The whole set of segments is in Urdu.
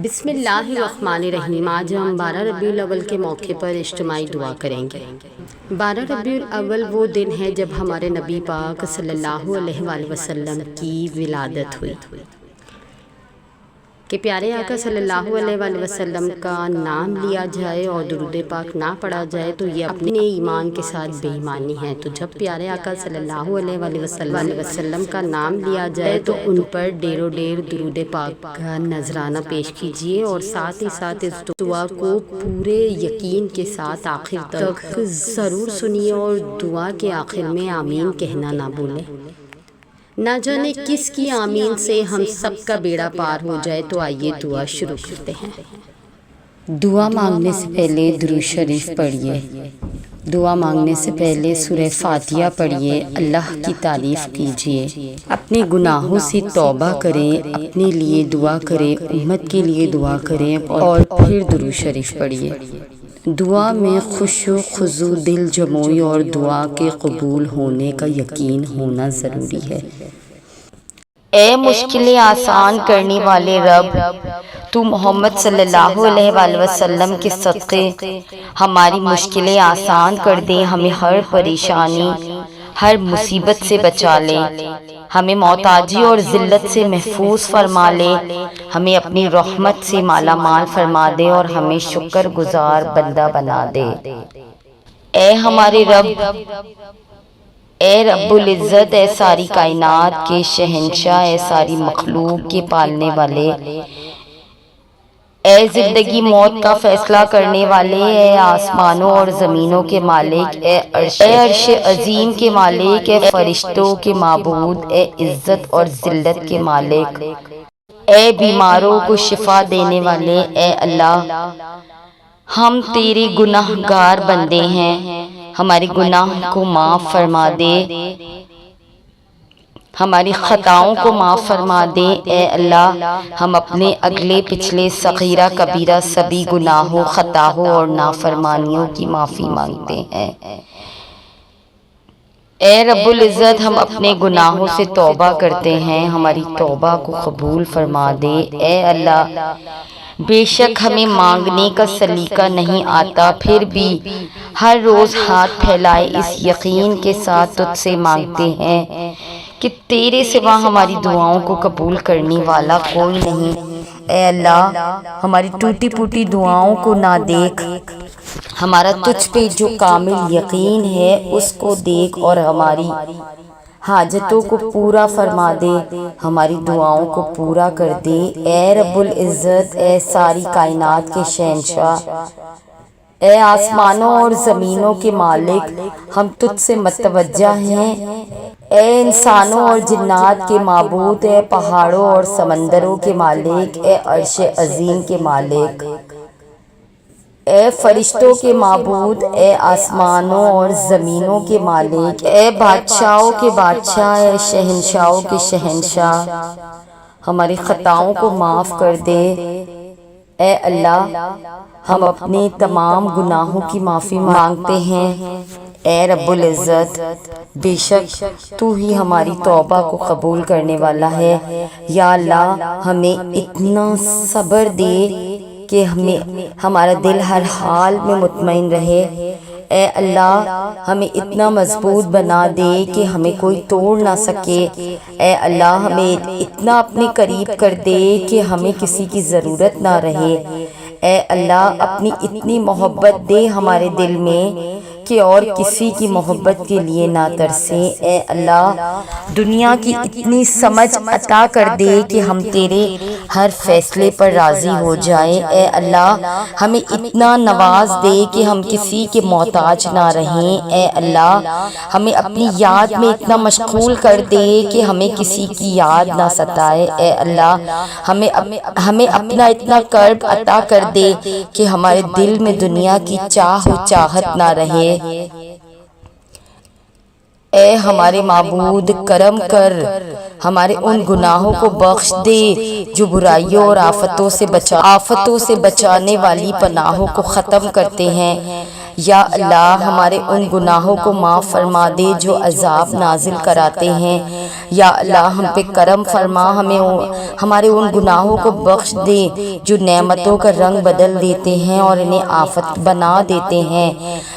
بسم اللہ الرحمن الرحیم۔ آج ہم 12 ربیع الاول کے موقع پر اجتماعی دعا کریں گے۔ 12 ربیع الاول وہ دن ہے جب ہمارے نبی پاک صلی اللہ علیہ وآلہ وسلم کی ولادت ہوئی کہ پیارے آقا صلی اللہ علیہ وآلہ وسلم کا نام لیا جائے اور درود پاک نہ پڑھا جائے تو یہ اپنے ایمان کے ساتھ بے ایمانی ہے۔ تو جب پیارے آقا صلی اللہ علیہ وآلہ وسلم کا نام لیا جائے تو ان پر ڈیر و ڈیر درود پاک کا نذرانہ پیش کیجیے اور ساتھ ہی ساتھ اس دعا کو پورے یقین کے ساتھ آخر تک ضرور سنیے اور دعا کے آخر میں آمین کہنا نہ بھولیں۔ نہ جانے کس کی آمین سے ہم سب کا بیڑا پار ہو جائے۔ تو آئیے دعا شروع کرتے ہیں۔ دعا مانگنے سے پہلے درود شریف پڑھیے۔ دعا مانگنے سے پہلے سورہ فاتحہ پڑھیے، اللہ کی تعریف کیجیے، اپنے گناہوں سے توبہ کریں، اپنے لیے دعا کریں، امت کے لیے دعا کریں اور پھر درود شریف پڑھیے۔ دعا میں خشوع خضوع، دل جموئی اور دعا کے قبول ہونے کا یقین ہونا ضروری ہے۔ اے مشکلیں آسان کرنے والے رب، تو محمد صلی اللہ علیہ وآلہ وسلم کے صدقے ہماری مشکلیں آسان کر دے، ہمیں ہر پریشانی ہر مصیبت سے بچا لے، ہمیں محتاجی اور ذلت سے محفوظ فرما لے، ہمیں اپنی رحمت سے مالا مال فرما دے اور ہمیں شکر گزار بندہ بنا دے۔ اے ہمارے رب، اے رب العزت، اے ساری کائنات کے شہنشاہ، اے ساری مخلوق کے پالنے والے، اے زندگی موت کا فیصلہ کرنے والے، اے آسمانوں اور زمینوں کے مالک، اے عرش عظیم کے مالک، اے فرشتوں کے معبود، اے عزت اور ذلت کے مالک، اے بیماروں کو شفا دینے والے، اے اللہ ہم تیرے گناہ گار بندے ہیں، ہمارے گناہ کو معاف فرما دے، ہماری خطاؤں کو معاف فرما دے۔ اے اللہ ہم اپنے اگلے پچھلے صغیرہ کبیرہ سبھی گناہوں، خطاؤں اور نافرمانیوں کی معافی مانگتے ہیں۔ اے رب العزت، ہم اپنے گناہوں سے توبہ کرتے ہیں، ہماری توبہ کو قبول فرما دے۔ اے اللہ بے شک ہمیں مانگنے کا سلیقہ نہیں آتا، پھر بھی ہر روز ہاتھ پھیلائے اس یقین کے ساتھ تجھ سے مانگتے ہیں کہ تیرے سوا ہماری دعاؤں کو قبول کرنے والا کوئی نہیں۔ اے اللہ ہماری ٹوٹی پھوٹی دعاؤں کو نہ دیکھ، ہمارا تجھ پہ جو کامل یقین ہے اس کو دیکھ اور ہماری حاجتوں کو پورا فرما دے، ہماری دعاؤں کو پورا کر دے۔ اے رب العزت، اے ساری کائنات کے شہنشاہ، اے آسمانوں اور زمینوں کے مالک، ہم تجھ سے متوجہ ہیں۔ اے انسانوں اور جنات کے معبود، اے پہاڑوں اور سمندروں کے مالک، اے عرش عظیم کے مالک، اے فرشتوں کے معبود، اے آسمانوں اور زمینوں کے مالک، اے بادشاہوں کے بادشاہ، اے شہنشاہوں کے شہنشاہ، ہماری خطاؤں کو معاف کر دے۔ اے اللہ ہم اپنے تمام گناہوں کی معافی مانگتے ہیں۔ اے رب العزت بے شک تو ہی ہماری توبہ کو قبول کرنے والا ہے۔ یا اللہ ہمیں اتنا صبر دے کہ ہمارا دل ہر حال میں مطمئن رہے۔ اے اللہ ہمیں اتنا مضبوط بنا دے کہ ہمیں کوئی توڑ نہ سکے۔ اے اللہ ہمیں اتنا اپنے قریب کر دے کہ ہمیں کسی کی ضرورت نہ رہے۔ اے اللہ اپنی اتنی محبت دے ہمارے دل میں کہ اور کسی کی محبت کے لیے نہ ترسیں۔ اے اللہ دنیا کی اتنی سمجھ عطا کر دے کہ ہم تیرے ہر فیصلے پر راضی ہو جائیں۔ اے اللہ ہمیں اتنا نواز دے کہ ہم کسی کے محتاج نہ رہیں۔ اے اللہ ہمیں اپنی یاد میں اتنا مشغول کر دے کہ ہمیں کسی کی یاد نہ ستائے۔ اے اللہ ہمیں اپنا اتنا قرب عطا کر دے کہ ہمارے دل میں دنیا کی چاہ و چاہت نہ رہے۔ اے ہمارے معبود کرم کر، ہمارے ان گناہوں کو بخش دے جو برائیوں اور آفتوں سے بچانے والی پناہوں کو ختم کرتے ہیں۔ یا اللہ ہمارے ان گناہوں کو معاف فرما دے جو عذاب نازل کراتے ہیں۔ یا اللہ ہم پہ کرم فرما، ہمیں ہمارے ان گناہوں کو بخش دے جو نعمتوں کا رنگ بدل دیتے ہیں اور انہیں آفت بنا دیتے ہیں۔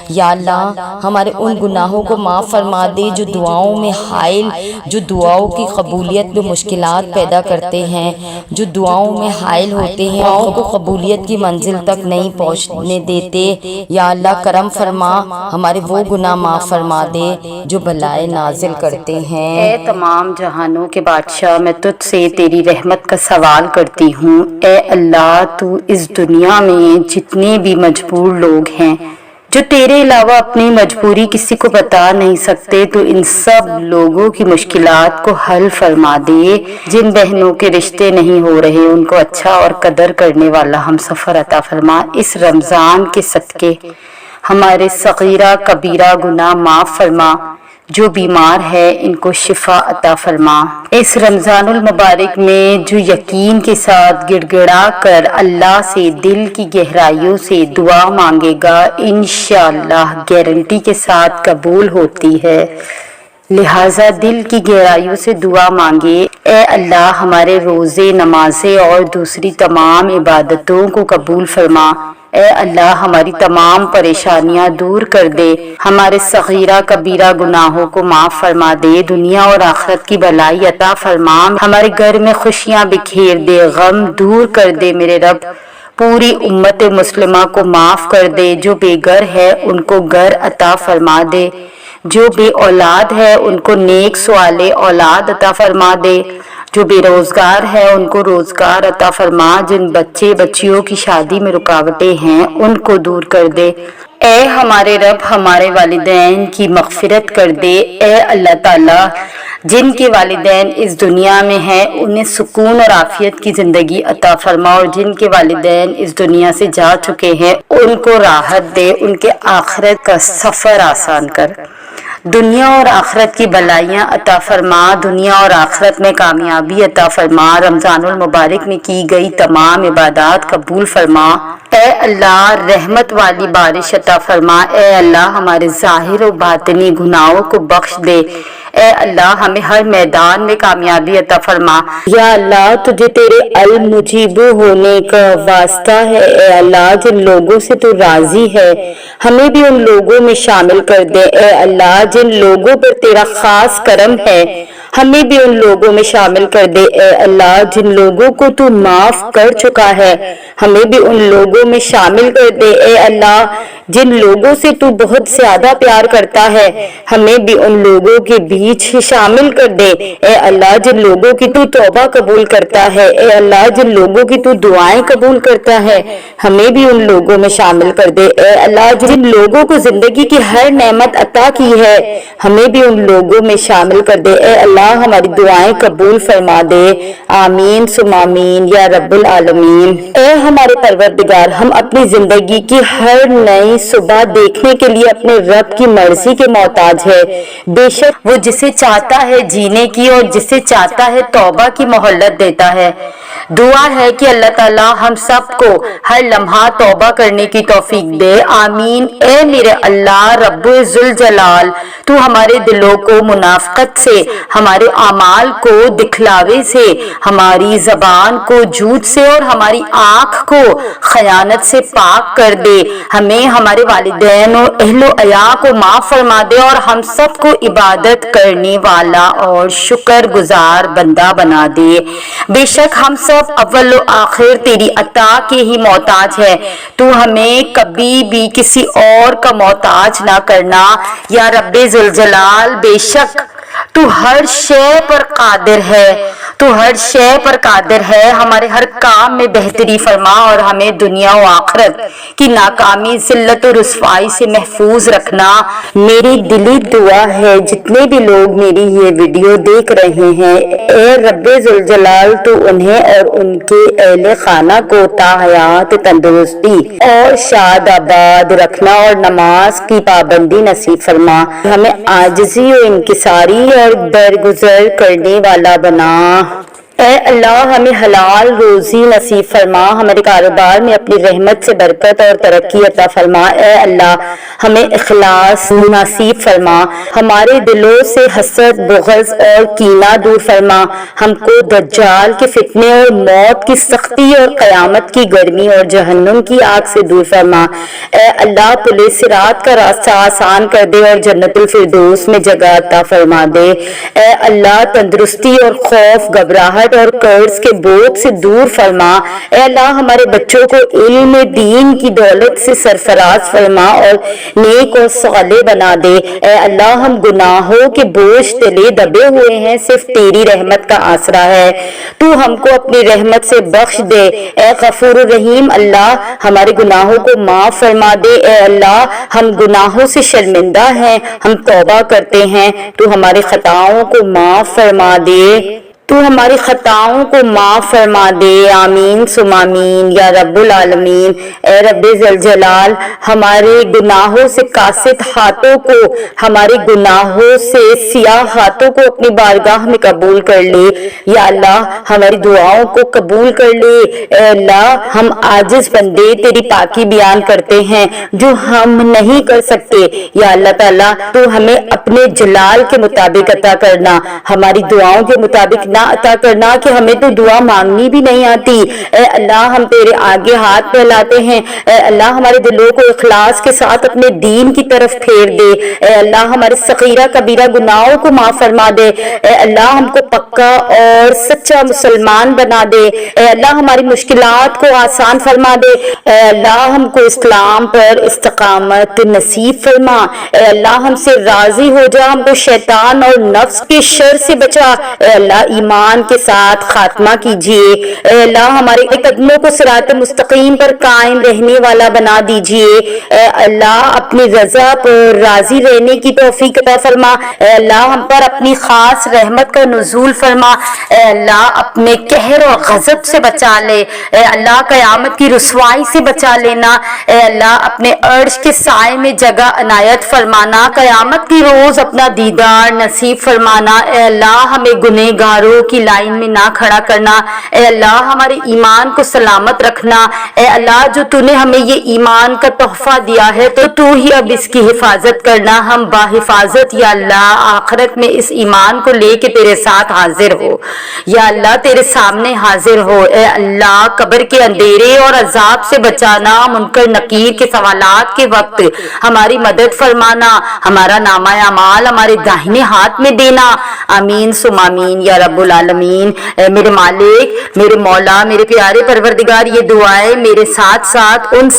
یا اللہ ہمارے ان گناہوں کو معاف فرما دے جو دعاؤں میں حائل، جو دعاؤں کی قبولیت میں مشکلات پیدا کرتے ہیں، جو دعاؤں میں حائل ہوتے ہیں، دعاؤں کو قبولیت کی منزل تک نہیں پہنچنے دیتے۔ یا اللہ کرم فرما، ہمارے وہ گناہ معاف فرما دے جو بلائیں نازل کرتے ہیں۔ اے تمام جہانوں کے بادشاہ، میں تجھ سے تیری رحمت کا سوال کرتی ہوں۔ اے اللہ تو اس دنیا میں جتنے بھی مجبور لوگ ہیں جو تیرے علاوہ اپنی مجبوری کسی کو بتا نہیں سکتے، تو ان سب لوگوں کی مشکلات کو حل فرما دے۔ جن بہنوں کے رشتے نہیں ہو رہے ان کو اچھا اور قدر کرنے والا ہم سفر عطا فرما۔ اس رمضان کے صدقے ہمارے صغیرہ کبیرہ گناہ معاف فرما۔ جو بیمار ہے ان کو شفا عطا فرما۔ اس رمضان المبارک میں جو یقین کے ساتھ گڑ گڑا کر اللہ سے دل کی گہرائیوں سے دعا مانگے گا، انشاءاللہ گارنٹی کے ساتھ قبول ہوتی ہے۔ لہٰذا دل کی گہرائیوں سے دعا مانگے۔ اے اللہ ہمارے روزے، نمازیں اور دوسری تمام عبادتوں کو قبول فرما۔ اے اللہ ہماری تمام پریشانیاں دور کر دے، ہمارے صغیرہ کبیرہ گناہوں کو معاف فرما دے، دنیا اور آخرت کی بھلائی عطا فرما، ہمارے گھر میں خوشیاں بکھیر دے، غم دور کر دے میرے رب۔ پوری امت مسلمہ کو معاف کر دے، جو بے گھر ہے ان کو گھر عطا فرما دے، جو بے اولاد ہے ان کو نیک صالح اولاد عطا فرما دے، جو بے روزگار ہے ان کو روزگار عطا فرما، جن بچے بچیوں کی شادی میں رکاوٹیں ہیں ان کو دور کر دے۔ اے ہمارے رب ہمارے والدین کی مغفرت کر دے۔ اے اللہ تعالیٰ جن کے والدین اس دنیا میں ہیں انہیں سکون اور عافیت کی زندگی عطا فرما، اور جن کے والدین اس دنیا سے جا چکے ہیں ان کو راحت دے، ان کے آخرت کا سفر آسان کر، دنیا اور آخرت کی بھلائیاں عطا فرما، دنیا اور آخرت میں کامیابی عطا فرما، رمضان المبارک میں کی گئی تمام عبادات قبول فرما۔ اے اللہ رحمت والی بارش عطا فرما۔ اے اللہ ہمارے ظاہر و باطنی گناہوں کو بخش دے۔ اے اللہ ہمیں ہر میدان میں کامیابی عطا فرما۔ یا اللہ تجھے تیرے المجیب ہونے کا واسطہ ہے، اے اللہ جن لوگوں سے تو راضی ہے ہمیں بھی ان لوگوں میں شامل کر دے۔ اے اللہ جن لوگوں پر تیرا خاص کرم ہے ہمیں بھی ان لوگوں میں شامل کر دے۔ اے اللہ جن لوگوں کو تو معاف کر چکا ہے ہمیں بھی ان لوگوں میں شامل کر دے۔ اے اللہ جن لوگوں سے تو بہت زیادہ پیار کرتا ہے ہمیں بھی ان لوگوں کے بیچ شامل کر دے۔ اے اللہ جن لوگوں کی تو توبہ قبول کرتا ہے، اے اللہ جن لوگوں کی تو دعائیں قبول کرتا ہے ہمیں بھی ان لوگوں میں شامل کر دے۔ اے اللہ جن لوگوں کو زندگی کی ہر نعمت عطا کی ہے ہمیں بھی ان لوگوں میں شامل کر دے۔ اے اللہ ہماری دعائیں قبول فرما دے، آمین ثم آمین یا رب العالمین۔ اے ہمارے پروردگار ہم اپنی زندگی کی ہر نئی صبح دیکھنے کے لیے اپنے رب کی مرضی کے محتاج ہے۔ بے شک وہ جسے چاہتا ہے جینے کی اور جسے چاہتا ہے توبہ کی مہلت دیتا ہے۔ دعا ہے کہ اللہ تعالیٰ ہم سب کو ہر لمحہ توبہ کرنے کی توفیق دے، آمین۔ اے میرے اللہ رب ذوالجلال تو ہمارے دلوں کو منافقت سے، ہمارے اعمال کو دکھلاوے سے، ہماری زبان کو جھوٹ سے اور ہماری آنکھ کو خیانت سے پاک کر دے، ہمیں ہمارے والدین اور اہل و عیال کو معاف فرما دے اور ہم سب کو عبادت کرنے والا اور شکر گزار بندہ بنا دے۔ بے شک ہم سب اول و آخر تیری عطا کے ہی محتاج ہے، تو ہمیں کبھی بھی کسی اور کا محتاج نہ کرنا یا رب ذوالجلال۔ بے شک تو ہر شے پر قادر ہے، تو ہر شے پر قادر ہے، ہمارے ہر کام میں بہتری فرما اور ہمیں دنیا و آخرت کی ناکامی، ذلت و رسوائی سے محفوظ رکھنا۔ میری دلی دعا ہے جتنے بھی لوگ میری یہ ویڈیو دیکھ رہے ہیں، اے رب ذوالجلال تو انہیں اور ان کے اہل خانہ کو تا حیات تندرستی اور شاد آباد رکھنا اور نماز کی پابندی نصیب فرما، ہمیں عاجزی و انکساری اور درگزر کرنے والا بنا۔ اے اللہ ہمیں حلال روزی نصیب فرما، ہمارے کاروبار میں اپنی رحمت سے برکت اور ترقی عطا فرما۔ اے اللہ ہمیں اخلاص نصیب فرما، ہمارے دلوں سے حسد، بغض اور کینہ دور فرما، ہم کو دجال کے فتنے اور موت کی سختی اور قیامت کی گرمی اور جہنم کی آگ سے دور فرما۔ اے اللہ پل صراط کا راستہ آسان کر دے اور جنت الفردوس میں جگہ عطا فرما دے۔ اے اللہ تندرستی اور خوف، گھبراہٹ اور قرض کے بوجھ سے دور فرما۔ اے اللہ ہمارے بچوں کو علم دین کی دولت سے سرفراز فرما اور نیک اور صالح بنا دے۔ اے اللہ ہم گناہوں کے بوجھ تلے دبے ہوئے ہیں، صرف تیری رحمت کا آسرا ہے، تو ہم کو اپنی رحمت سے بخش دے۔ اے غفور الرحیم اللہ ہمارے گناہوں کو معاف فرما دے۔ اے اللہ ہم گناہوں سے شرمندہ ہیں، ہم توبہ کرتے ہیں، تو ہماری خطاؤں کو معاف فرما دے، تو ہماری خطاؤں کو معاف فرما دے۔ آمین ثم آمین یا رب العالمین۔ اے رب ذوالجلال ہمارے گناہوں سے قاصد ہاتھوں کو، ہمارے گناہوں سے سیاہ ہاتھوں کو اپنی بارگاہ میں قبول کر لے۔ یا اللہ ہماری دعاؤں کو قبول کر لے۔ اے اللہ ہم عاجز بندے تیری پاکی بیان کرتے ہیں جو ہم نہیں کر سکتے۔ یا اللہ تعالیٰ تو ہمیں اپنے جلال کے مطابق عطا کرنا، ہماری دعاؤں کے مطابق نہ عطا کرنا کہ ہمیں تو دعا مانگنی بھی نہیں آتی۔ اے اللہ ہم تیرے آگے ہاتھ پھیلاتے ہیں، اے اللہ ہمارے دلوں کو اخلاص کے ساتھ اپنے دین کی طرف پھیر دے۔ اے اللہ ہمارے صغیرہ کبیرہ گناہوں کو معاف فرما دے۔ اے اللہ ہم کو پکا اور سچا مسلمان بنا دے۔ اے اللہ ہماری مشکلات کو آسان فرما دے۔ اے اللہ ہم کو اسلام پر استقامت نصیب فرما۔ اے اللہ ہم سے راضی ہو جا، ہم کو شیطان اور نفس کے شر سے بچا۔ اے اللہ ایمان کے ساتھ خاتمہ کیجیے۔ اے اللہ ہمارے قدموں کو صراط مستقیم پر قائم رہنے والا بنا دیجیے۔ اے اللہ اپنی رضا پر راضی رہنے کی توفیق عطا فرما۔ اے اللہ ہم پر اپنی خاص رحمت کا نزول فرما۔ اے اللہ اپنے قہر اور غضب سے بچا لے۔ اے اللہ قیامت کی رسوائی سے بچا لینا۔ اے اللہ اپنے عرش کے سائے میں جگہ عنایت فرمانا، قیامت کی روز اپنا دیدار نصیب فرمانا۔ اے اللہ ہمیں گنہگاروں کی لائن میں نہ کھڑا کرنا۔ اے اللہ ہمارے ایمان کو سلامت رکھنا۔ اے اللہ جو تو نے ہمیں یہ ایمان کا تحفہ دیا ہے تو ہی اب اس کی حفاظت کرنا۔ ہم باحفاظت یا اللہ آخرت میں اس ایمان کو لے کے تیرے ساتھ حاضر ہو، یا اللہ تیرے سامنے حاضر ہو۔ اے اللہ قبر کے اندھیرے اور عذاب سے بچانا، منکر نکیر کے سوالات کے وقت ہماری مدد فرمانا، ہمارا نامہ اعمال ہمارے داہنے ہاتھ میں دینا۔ آمین ثم آمین یا رب العالمین۔ اے میرے مالک، میرے مولا، میرے پیارے پروردگار، یہ دعائیں میرے ساتھ ساتھ ان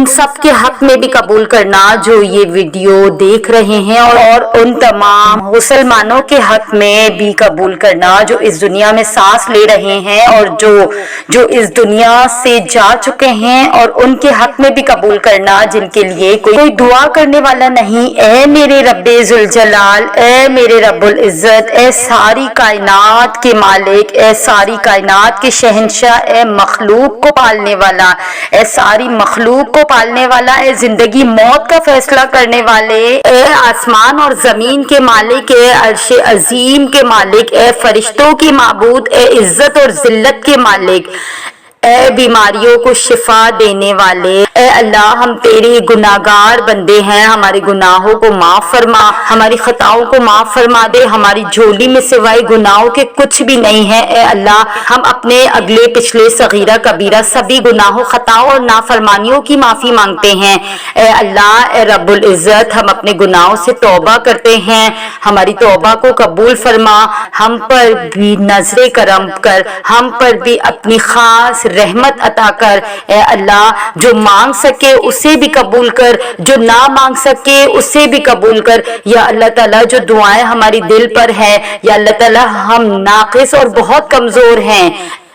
سب کے حق میں بھی قبول کرنا جو یہ ویڈیو دیکھ رہے ہیں، اور ان تمام مسلمانوں کے حق میں بھی قبول کرنا جو اس دنیا میں سانس لے رہے ہیں اور جو اس دنیا سے جا چکے ہیں، اور ان کے حق میں بھی قبول کرنا جن کے لیے کوئی دعا کرنے والا نہیں۔ اے میرے رب ذوالجلال، اے میرے رب العزت، اے ساری کائنات کے مالک، اے ساری کائنات کے شہنشاہ، اے مخلوق کو پالنے والا، اے ساری مخلوق کو پالنے والا، اے زندگی موت کا فیصلہ کرنے والے، اے آسمان اور زمین کے مالک، اے عرش عظیم کے مالک، اے فرشتوں کی معبود، اے عزت اور ذلت کے مالک، اے بیماریوں کو شفا دینے والے، اے اللہ ہم تیرے گناہگار بندے ہیں، ہمارے گناہوں کو معاف فرما، ہماری خطاؤں کو معاف فرما دے، ہماری جھولی میں سوائے گناہوں کے کچھ بھی نہیں ہے۔ اے اللہ ہم اپنے اگلے پچھلے صغیرہ کبیرہ سبھی گناہوں، خطاؤں اور نافرمانیوں کی معافی مانگتے ہیں۔ اے اللہ، اے رب العزت، ہم اپنے گناہوں سے توبہ کرتے ہیں، ہماری توبہ کو قبول فرما، ہم پر بھی نظر کرم کر، ہم پر بھی اپنی خاص رحمت عطا کر۔ اے اللہ جو مانگ سکے اسے بھی قبول کر، جو نہ مانگ سکے اسے بھی قبول کر۔ یا اللہ تعالیٰ جو دعائیں ہماری دل پر ہے، یا اللہ تعالیٰ ہم ناقص اور بہت کمزور ہیں،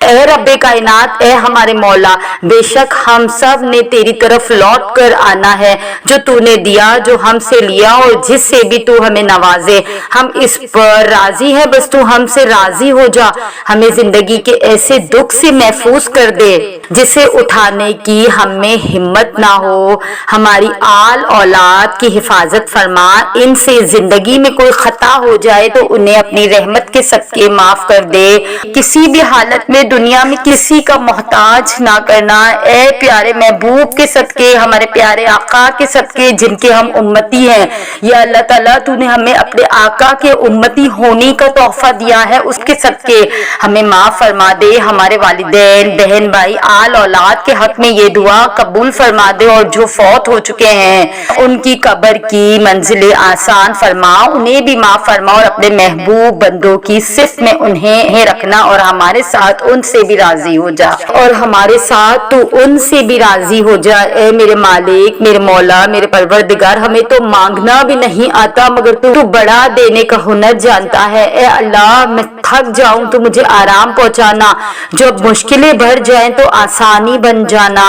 اے رب کائنات، اے ہمارے مولا، بے شک ہم سب نے تیری طرف لوٹ کر آنا ہے، جو تو نے دیا، جو ہم سے لیا اور جس سے بھی تو ہمیں نوازے، ہم اس پر راضی ہے، بس تو ہم سے راضی ہو جا۔ ہمیں زندگی کے ایسے دکھ سے محفوظ کر دے جسے اٹھانے کی ہم میں ہمت نہ ہو۔ ہماری آل اولاد کی حفاظت فرما، ان سے زندگی میں کوئی خطا ہو جائے تو انہیں اپنی رحمت کے صدقے معاف کر دے۔ کسی بھی حالت میں دنیا میں کسی کا محتاج نہ کرنا۔ اے پیارے محبوب کے صدقے، ہمارے پیارے آقا کے صدقے جن کے ہم امتی ہیں، یا اللہ تعالیٰ تو نے ہمیں اپنے آقا کے امتی ہونے کا تحفہ دیا ہے، اس کے صدقے ہمیں معاف فرما دے۔ ہمارے والدین، بہن بھائی، آل اولاد کے حق میں یہ دعا قبول فرما دے، اور جو فوت ہو چکے ہیں ان کی قبر کی منزل آسان فرما، انہیں بھی معاف فرما، اور اپنے محبوب بندوں کی صف میں انہیں رکھنا، اور ہمارے ساتھ ان سے بھی راضی ہو جا، اور ہمارے ساتھ تو ان سے بھی راضی ہو جا۔ اے میرے مالک، میرے مولا، میرے پروردگار، ہمیں تو مانگنا بھی نہیں آتا مگر تو بڑا دینے کا ہنر جانتا ہے۔ اے اللہ، میں تھک جاؤں تو مجھے آرام پہنچانا، جب مشکلیں بڑھ جائیں تو آسانی بن جانا۔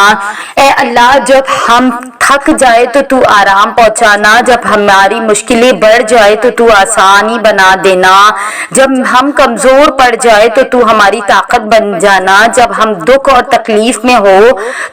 اے اللہ، جب ہم تھک جائے تو تو آرام پہنچانا، جب ہماری مشکلیں بڑھ جائے تو تو آسانی بنا دینا، جب ہم کمزور پڑ جائے تو تو ہماری طاقت بن جانا، جب ہم دکھ اور تکلیف میں ہو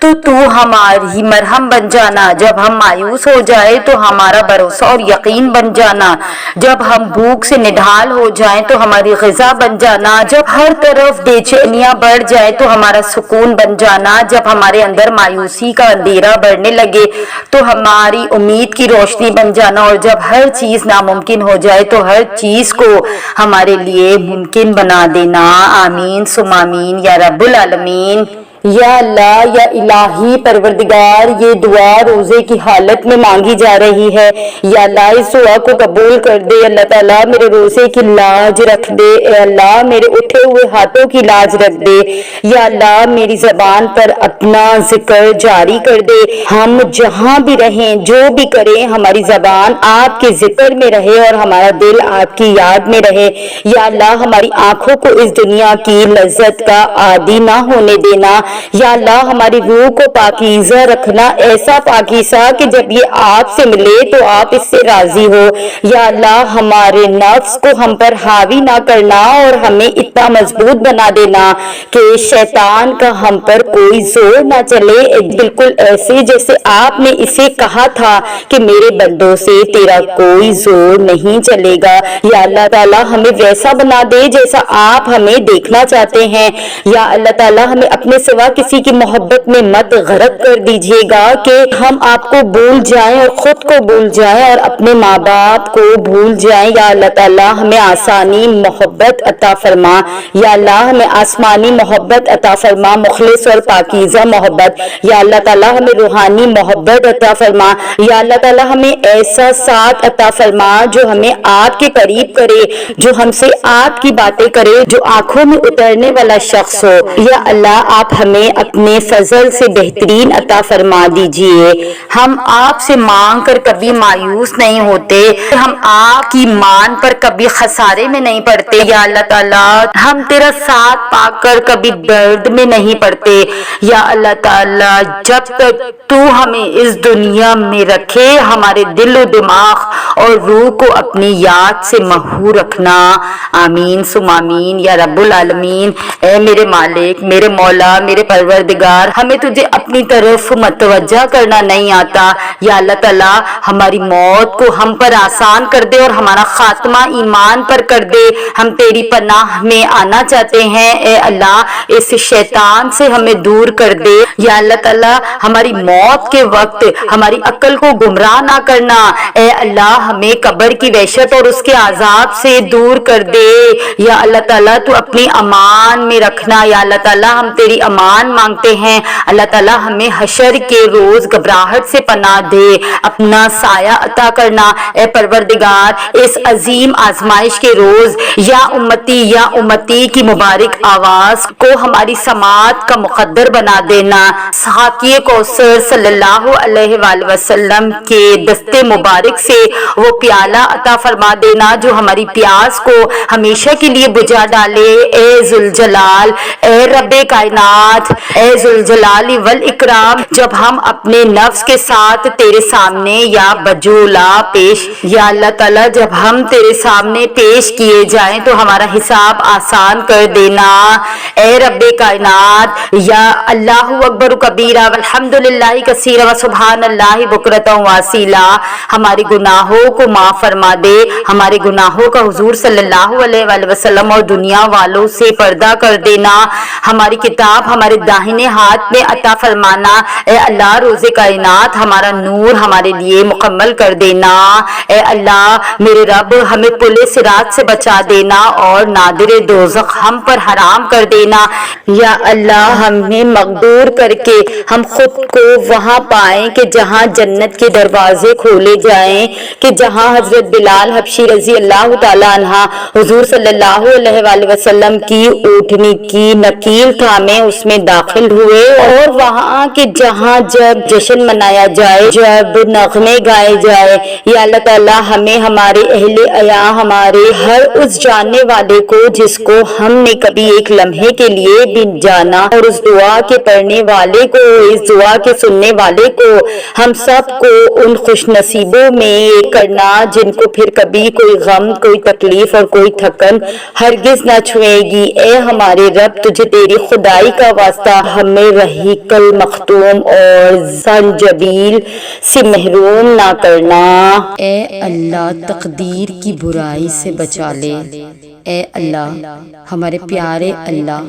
تو تو ہماری مرہم بن جانا، جب ہم مایوس ہو جائے تو ہمارا بھروسہ اور یقین بن جانا، جب ہم بھوک سے نڈھال ہو جائیں تو ہماری غذا بن جانا، جب ہر طرف بے چینیاں بڑھ جائے تو ہمارا سکون بن جانا، جب ہمارے اندر مایوسی کا اندھیرا بڑھنے لگے تو ہماری امید کی روشنی بن جانا، اور جب ہر چیز ناممکن ہو جائے تو ہر چیز کو ہمارے لیے ممکن بنا دینا۔ آمین ثم آمین یا رب العالمین۔ یا اللہ، یا الہی پروردگار، یہ دعا روزے کی حالت میں مانگی جا رہی ہے، یا اللہ اس دعا کو قبول کر دے۔ اللہ تعالیٰ میرے روزے کی لاج رکھ دے، اے اللہ میرے اٹھے ہوئے ہاتھوں کی لاج رکھ دے، یا اللہ میری زبان پر اپنا ذکر جاری کر دے۔ ہم جہاں بھی رہیں، جو بھی کریں، ہماری زبان آپ کے ذکر میں رہے اور ہمارا دل آپ کی یاد میں رہے۔ یا اللہ ہماری آنکھوں کو اس دنیا کی لذت کا عادی نہ ہونے دینا، یا اللہ ہماری روح کو پاکیزہ رکھنا، ایسا پاکیزہ کہ جب یہ آپ سے ملے تو آپ اس سے راضی ہو۔ یا اللہ ہمارے نفس کو ہم پر حاوی نہ کرنا، اور ہمیں اتنا مضبوط بنا دینا کہ شیطان کا ہم پر کوئی زور نہ چلے، بالکل ایسے جیسے آپ نے اسے کہا تھا کہ میرے بندوں سے تیرا کوئی زور نہیں چلے گا۔ یا اللہ تعالیٰ ہمیں ویسا بنا دے جیسا آپ ہمیں دیکھنا چاہتے ہیں۔ یا اللہ تعالیٰ ہمیں اپنے سوا کسی کی محبت میں مت غرق کر دیجیے گا کہ ہم آپ کو بھول جائیں اور خود کو بھول جائیں اور اپنے ماں باپ کو بھول جائیں۔ یا اللہ تعالیٰ ہمیں آسانی محبت عطا فرما، یا اللہ ہمیں آسمانی محبت عطا فرما، مخلص اور پاکیزہ محبت۔ یا اللہ تعالیٰ ہمیں روحانی محبت عطا فرما، یا اللہ تعالیٰ ہمیں ایسا ساتھ عطا فرما جو ہمیں آپ کے قریب کرے، جو ہم سے آپ کی باتیں کرے، جو آنکھوں میں اترنے والا شخص ہو۔ یا اللہ آپ ہمیں اپنے فضل سے بہترین عطا فرما دیجئے۔ ہم آپ سے مانگ کر کبھی مایوس نہیں ہوتے، ہم آپ کی مان پر کبھی خسارے میں نہیں پڑتے۔ یا اللہ تعالیٰ ہم تیرا ساتھ پا کر کبھی درد میں نہیں پڑتے۔ یا اللہ تعالیٰ جب تک تو ہمیں اس دنیا میں رکھے، ہمارے دل و دماغ اور روح کو اپنی یاد سے محو رکھنا۔ آمین ثم آمین یا رب العالمین۔ اے میرے مالک، میرے مولا، میرے پروردگار، ہمیں تجھے اپنی طرف متوجہ کرنا نہیں آتا۔ یا اللہ تعالیٰ ہماری موت کو ہم پر آسان کر دے اور ہمارا خاتمہ ایمان پر کر دے۔ ہم تیری پناہ میں آنا چاہتے ہیں، اے اللہ اس شیطان سے ہمیں دور کر دے۔ یا اللہ تعالیٰ ہماری موت کے وقت ہماری عقل کو گمراہ نہ کرنا، اے اللہ ہمیں قبر کی وحشت اور اس کے عذاب سے دور کر دے۔ یا اللہ تعالیٰ تو اپنی امان میں رکھنا، یا اللہ تعالیٰ ہم تیری امان امان مانگتے ہیں۔ اللہ تعالیٰ ہمیں حشر کے روز گھبراہٹ سے پناہ دے، اپنا سایہ عطا کرنا۔ اے پروردگار، اس عظیم آزمائش کے روز یا امتی کی مبارک آواز کو ہماری سماعت کا مقدر بنا دینا۔ ساقی کوثر صلی اللہ علیہ وآلہ وسلم کے دستے مبارک سے وہ پیالہ عطا فرما دینا جو ہماری پیاس کو ہمیشہ کے لیے بجھا ڈالے۔ اے ذوالجلال، اے رب کائنات، اے ذوالجلال والاکرام، جب ہم اپنے نفس کے ساتھ تیرے سامنے یا بجولا پیش، یا اللہ تعالیٰ جب ہم تیرے سامنے پیش کیے جائیں تو ہمارا حساب آسان کر دینا۔ اے رب کائنات، یا اللہ اکبر کبیرہ والحمدللہ کثیرہ وسبحان اللہ بکرۃ واصیلا، ہمارے گناہوں کو معاف فرما دے، ہمارے گناہوں کا حضور صلی اللہ علیہ وآلہ وسلم اور دنیا والوں سے پردہ کر دینا، ہماری کتاب ہمارے داہنے ہاتھ میں عطا فرمانا۔ اے اللہ روز کائنات، ہمارا نور ہمارے لیے مکمل کر دینا۔ اے اللہ میرے رب، ہمیں پل صراط سے بچا دینا اور نادر دوزخ ہم پر حرام کر دینا۔ یا اللہ ہمیں مقدور کر کے ہم خود کو وہاں پائیں کہ جہاں جنت کے دروازے کھولے جائیں، کہ جہاں حضرت بلال حبشی رضی اللہ تعالیٰ عنہ حضور صلی اللہ علیہ وآلہ وسلم کی اونٹنی کی نکیل تھامے اس میں داخل ہوئے، اور وہاں کہ جہاں جب جشن منایا جائے، جب نغمے گائے جائے۔ یا اللہ تعالیٰ ہمیں، ہمارے اہل عیاں، ہمارے ہر اس جاننے والے کو جس کو ہم نے کبھی ایک لمحے کے لیے بھی جانا، اور اس دعا کے پڑھنے والے کو، اس دعا کے سننے والے کو، ہم سب کو ان خوش نصیبوں میں کرنا جن کو پھر کبھی کوئی غم، کوئی تکلیف اور کوئی تھکن ہرگز نہ چھوئے گی۔ اے ہمارے رب، تجھے تیری خدائی کا واسطہ ہمیں رحیق المختوم اور زنجبیل سے محروم نہ کرنا۔ اے اللہ تقدیر کی برائی سے بچا لے۔ اے اللہ ہمارے پیارے اللہ،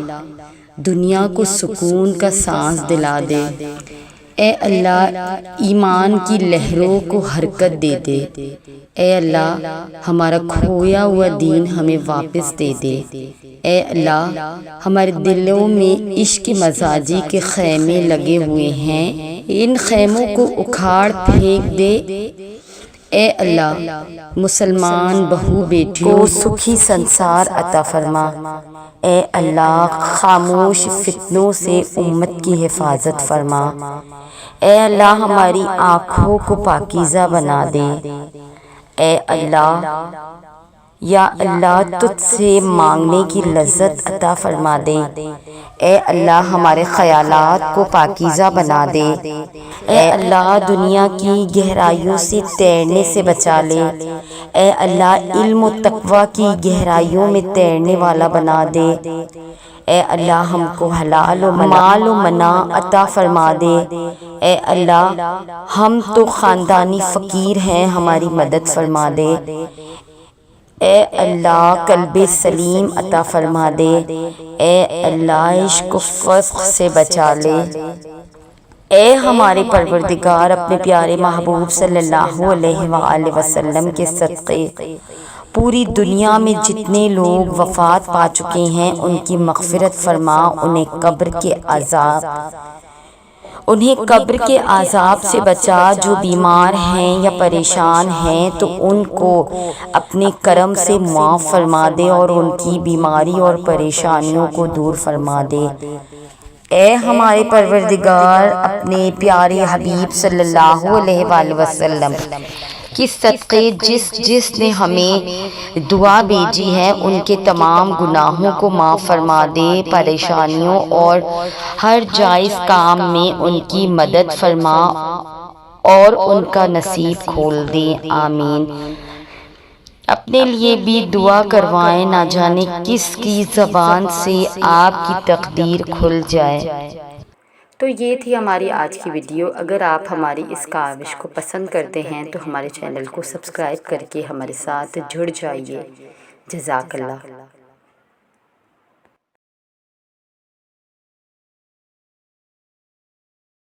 دنیا کو سکون کا سانس دلا دے۔ اے اللہ ایمان کی لہروں کو حرکت دے دے۔ اے اللہ ہمارا کھویا ہوا دین ہمیں واپس دے دے۔ اے اللہ ہمارے دلوں میں عشق مزاجی کے خیمے لگے ہوئے ہیں، ان خیموں کو اکھاڑ پھینک دے۔ اے اللہ مسلمان بہو بیٹیوں کو سکھی سنسار عطا فرما۔ اے اللہ خاموش فتنوں سے امت کی حفاظت فرما۔ اے اللہ ہماری آنکھوں کو پاکیزہ بنا دے۔ اے اللہ، یا اللہ تجھ سے مانگنے کی لذت عطا فرما دے۔ اے اللہ ہمارے خیالات کو پاکیزہ بنا دے۔ اے اللہ دنیا کی گہرائیوں سے تیرنے سے بچا لے۔ اے اللہ علم و تقوی کی گہرائیوں میں تیرنے والا بنا دے۔ اے اللہ ہم کو حلال و مال و منع عطا فرما دے۔ اے اللہ ہم تو خاندانی فقیر ہیں، ہماری مدد فرما دے۔ اے اللہ قلب سلیم عطا فرما دے۔ اے اللہ عشق و فسق سے بچا لے۔ اے ہمارے پروردگار، اپنے پیارے محبوب صلی اللہ علیہ وآلہ وسلم کے صدقے پوری دنیا میں جتنے لوگ وفات پا چکے ہیں ان کی مغفرت فرما، انہیں قبر کے عذاب سے بچا۔ جو بیمار ہیں یا پریشان ہیں تو ان کو اپنے کرم سے معاف فرما دے اور ان کی بیماری اور پریشانیوں کو دور فرما دے۔ اے ہمارے پروردگار، اپنے پیارے حبیب صلی اللہ علیہ وآلہ وسلم کی صدقے جس نے ہمیں دعا بھیجی ہے ان کے تمام گناہوں کو معاف فرما دے، پریشانیوں اور ہر جائز کام میں ان کی مدد فرما اور ان کا نصیب کھول دے، آمین۔ اپنے لیے بھی دعا کروائیں، نہ جانے کس کی زبان سے آپ کی تقدیر کھل جائے۔ تو یہ تھی ہماری آج کی ویڈیو۔ اگر آپ ہماری اس کاوش کو پسند کرتے ہیں تو ہمارے چینل کو سبسکرائب کر کے ہمارے ساتھ جڑ جائیے۔ جزاک اللہ۔